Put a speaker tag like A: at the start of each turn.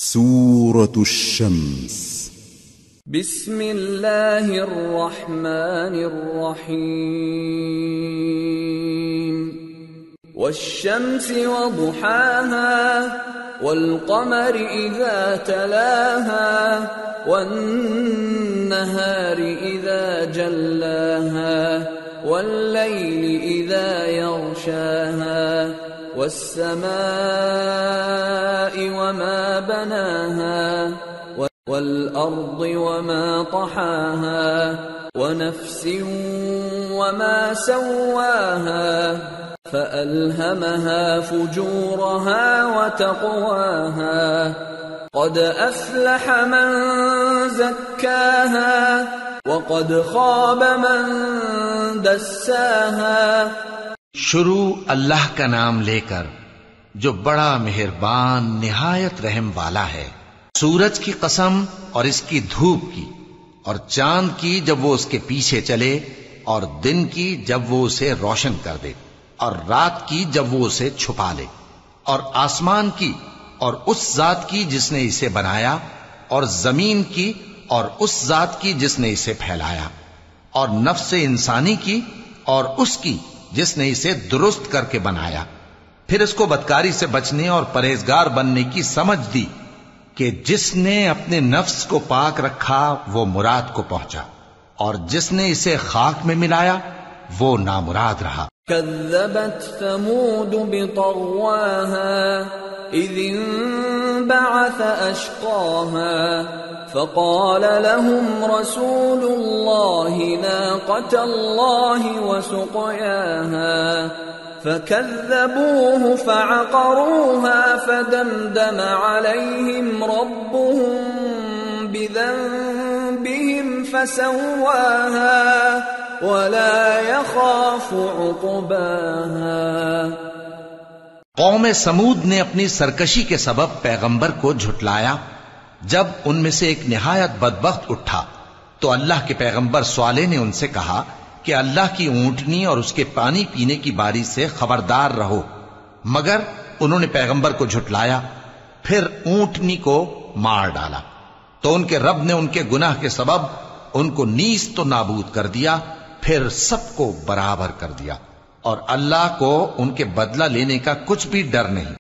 A: سورة الشمس
B: بسم الله الرحمن الرحيم والشمس وضحاها والقمر إذا تلاها والنهار إذا جلاها والليل إذا يغشاها والسماء وما بناها والأرض وما طحاها ونفس وما سواها فألهمها فجورها وتقواها قد أفلح من زكاها وقد خاب من دساها۔
C: شروع اللہ کا نام لے کر جو بڑا مہربان نہایت رحم والا ہے۔ سورج کی قسم اور اس کی دھوپ کی، اور چاند کی جب وہ اس کے پیچھے چلے، اور دن کی جب وہ اسے روشن کر دے، اور رات کی جب وہ اسے چھپا لے، اور آسمان کی اور اس ذات کی جس نے اسے بنایا، اور زمین کی اور اس ذات کی جس نے اسے پھیلایا، اور نفس انسانی کی اور اس کی جس نے اسے درست کر کے بنایا۔ پھر اس کو بدکاری سے بچنے اور پرہیزگار بننے کی سمجھ دی کہ جس نے اپنے نفس کو پاک رکھا وہ مراد کو پہنچا، اور جس نے اسے خاک میں ملایا وہ نامراد رہا۔
B: كذبت ثمود بطغواها إذ انبعث أشقاها فقال لهم رسول الله ناقة الله وسقياها فكذبوه فعقروها فدمدم عليهم ربهم بذنبهم فسواها ولا يخاف عقباها۔
C: قوم سمود نے اپنی سرکشی کے سبب پیغمبر کو جھٹلایا۔ جب ان میں سے ایک نہایت بدبخت اٹھا تو اللہ کے پیغمبر صالح نے ان سے کہا کہ اللہ کی اونٹنی اور اس کے پانی پینے کی باری سے خبردار رہو، مگر انہوں نے پیغمبر کو جھٹلایا، پھر اونٹنی کو مار ڈالا تو ان کے رب نے ان کے گناہ کے سبب ان کو نیست و نابود کر دیا، پھر سب کو برابر کر دیا، اور اللہ کو ان کے بدلہ لینے کا کچھ بھی ڈر نہیں۔